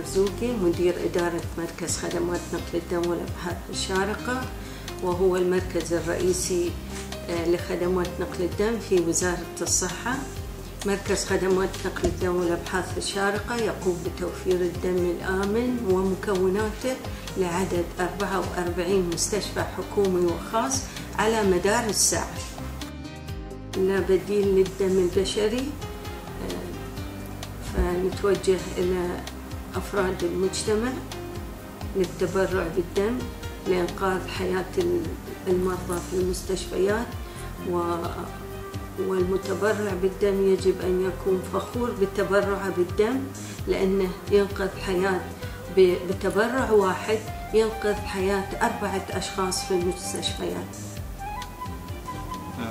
المرزوقي، مدير إدارة مركز خدمات نقل الدم والأبحاث الشارقة، وهو المركز الرئيسي لخدمات نقل الدم في وزارة الصحة. مركز خدمات نقل الدم والأبحاث الشارقة يقوم بتوفير الدم الآمن ومكوناته لعدد 44 مستشفى حكومي وخاص على مدار الساعة. لا بديل للدم البشري، فنتوجه إلى أفراد المجتمع للتبرع بالدم لإنقاذ حياة المرضى في المستشفيات، والمتبرع بالدم يجب أن يكون فخور بالتبرع بالدم، لأنه ينقذ حياة بتبرع واحد ينقذ حياة 4 أشخاص في المستشفيات.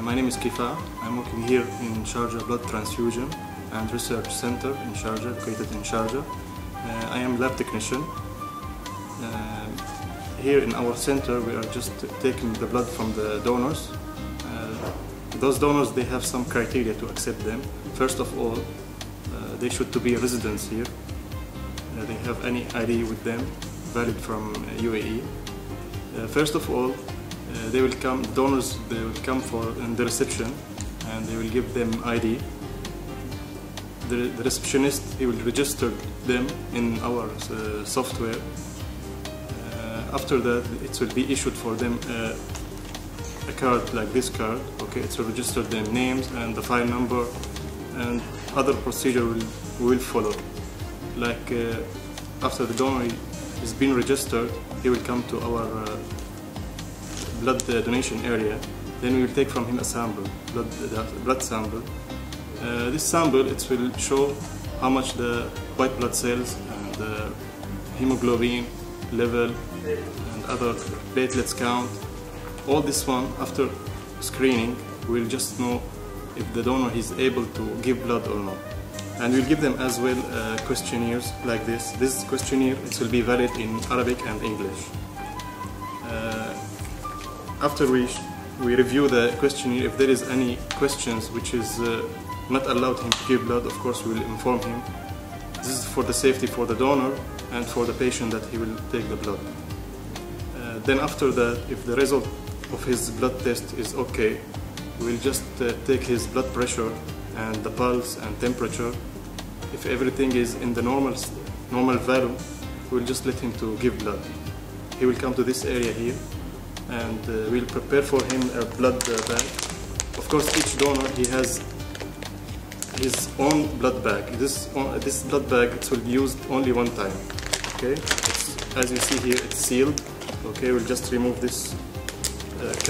My name is Kifa. I'm working here in Sharjah Blood Transfusion and Research Center in Sharjah, located in Sharjah. I am lab technician. Here in our center we are just taking the blood from the donors. Those donors, they have some criteria to accept them. First of all, they should to be residents here. They have any ID with them, valid from UAE. First of all, they will come, donors, they will come for in the reception and they will give them ID. The receptionist, he will register them in our software. After that, it will be issued for them a card like this card. Okay, it will register their names and the file number, and other procedure will follow. Like after the donor is being registered, he will come to our blood donation area. Then we will take from him a sample, blood sample. This sample, it will show how much the white blood cells and the hemoglobin level and other platelets count. All this one, after screening, we'll just know if the donor is able to give blood or not. And we'll give them as well questionnaires like this. This questionnaire, it will be valid in Arabic and English. After we review the questionnaire, if there is any questions which is not allowed him to give blood, of course we will inform him. This is for the safety for the donor and for the patient that he will take the blood. Then after that, if the result of his blood test is okay, we'll just take his blood pressure and the pulse and temperature. If everything is in the normal value, we'll just let him to give blood. He will come to this area here and we'll prepare for him a blood bag. Of course, each donor, he has his own blood bag. This blood bag, it will be used only one time. Okay, as you see here, it's sealed. Okay, we'll just remove this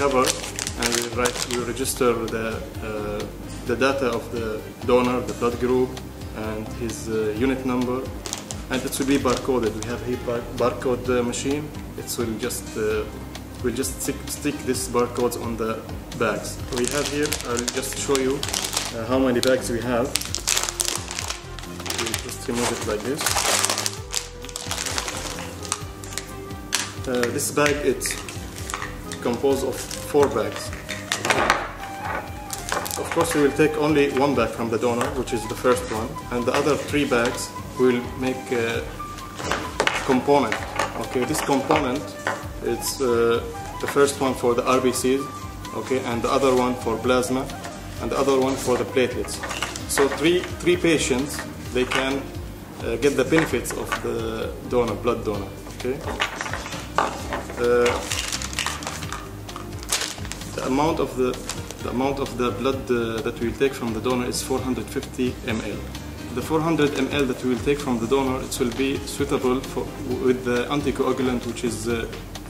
cover and we'll register the data of the donor, the blood group, and his unit number, and it will be barcoded. We have here barcode machine. It will just we'll just stick these barcodes on the bags. We have here, I'll just show you how many bags we have. We'll just remove it like this. This bag, it's composed of 4 bags. Of course, we will take only 1 bag from the donor, which is the first one, and the other 3 bags will make a component. Okay, this component, it's the first one for the RBCs, okay, and the other one for plasma, and the other one for the platelets. So three patients, they can get the benefits of the donor, blood donor. Okay. The amount of the blood that we will take from the donor is 450 ml. The 400 ml that we will take from the donor, it will be suitable with the anticoagulant which is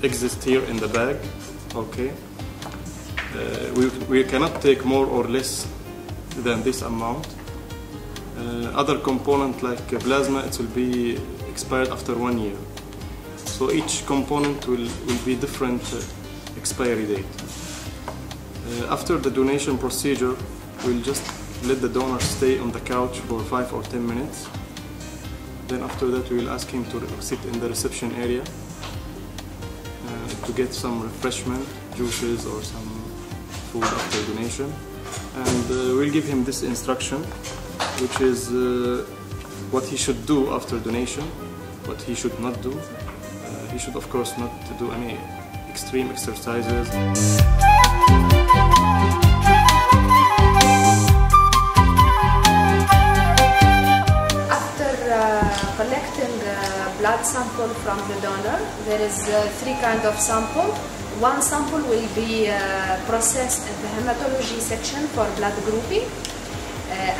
exists here in the bag. Okay. We cannot take more or less than this amount. Other component like plasma, it will be expired after 1 year. So each component will be different expiry date. After the donation procedure, we'll just let the donor stay on the couch for 5 or 10 minutes. Then after that, we will ask him to sit in the reception area to get some refreshment, juices or some food after donation. And we'll give him this instruction, which is what he should do after donation. what he should not do. He should, of course, not do any extreme exercises. After collecting blood sample from the donor, there is three kinds of sample. One sample will be processed in the hematology section for blood grouping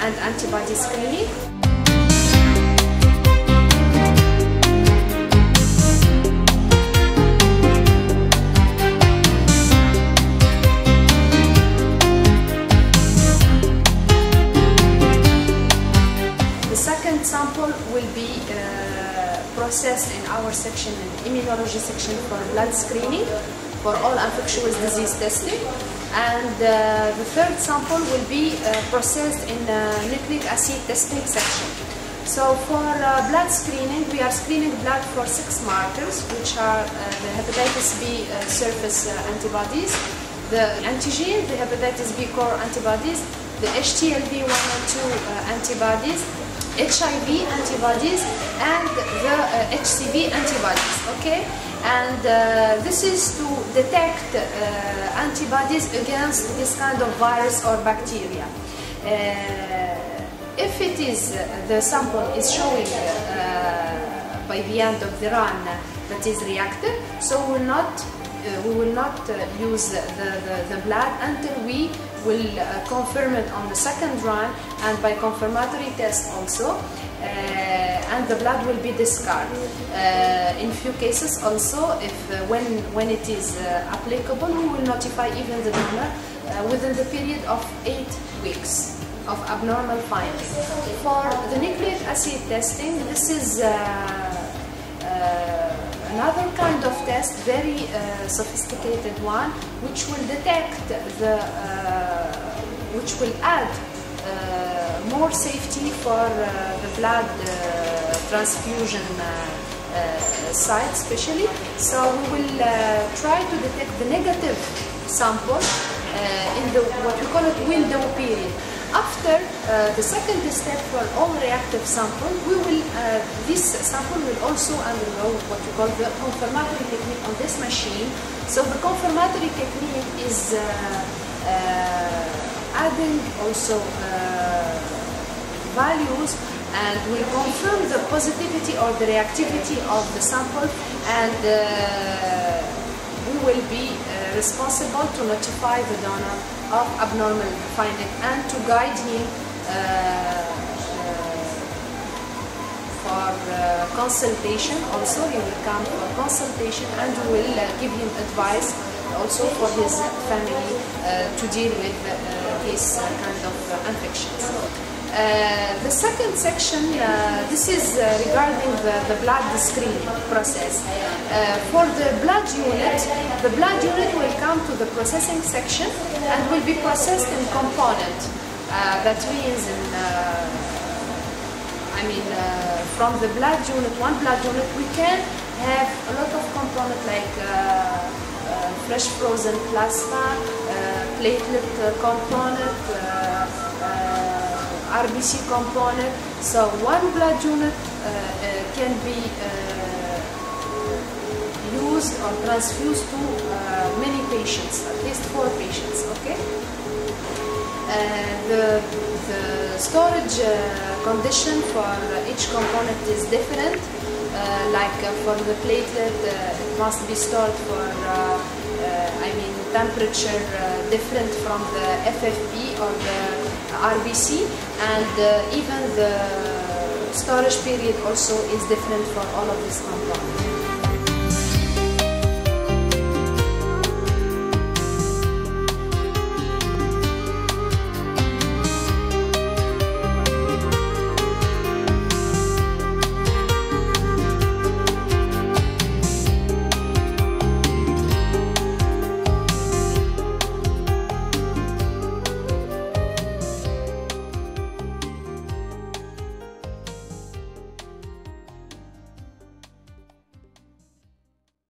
and antibody screening. The second sample will be processed in our section, in the immunology section, for blood screening for all infectious disease testing, and the third sample will be processed in the nucleic acid testing section. So for blood screening, we are screening blood for 6 markers, which are the hepatitis B surface antibodies, the antigen, the hepatitis B core antibodies, the HTLV 1 and 2 antibodies, HIV antibodies, and the HCV antibodies. Okay, and this is to detect antibodies against this kind of virus or bacteria. If it is the sample is showing by the end of the run that is reactive, so we will not use the blood until we will confirm it on the second run and by confirmatory test also, and the blood will be discarded. In few cases also, if when it is applicable, we will notify even the donor within the period of 8 weeks of abnormal finding. For the nucleic acid testing, this is another kind of test, very sophisticated one, which will detect which will add more safety for the blood transfusion site especially. So we will try to detect the negative sample in the what we call it window period. After the second step for all reactive sample, this sample will also undergo what we call the confirmatory technique on this machine. So the confirmatory technique is adding also values and will confirm the positivity or the reactivity of the sample, and we will be responsible to notify the donor of abnormal finding and to guide him for consultation. Also, he will come for consultation, and we will give him advice also for his family to deal with this kind of infections. The second section, this is regarding the blood screening process. For the blood unit will come to the processing section and will be processed in component. That means from the blood unit, one blood unit, we can have a lot of components like fresh frozen plasma, platelet component, RBC component. So one blood unit can be used or transfused to many patients, at least 4 patients. Okay. The storage condition for each component is different. Like for the platelet, it must be stored for temperature different from the FFP or the RBC, and even the storage period also is different for all of these components.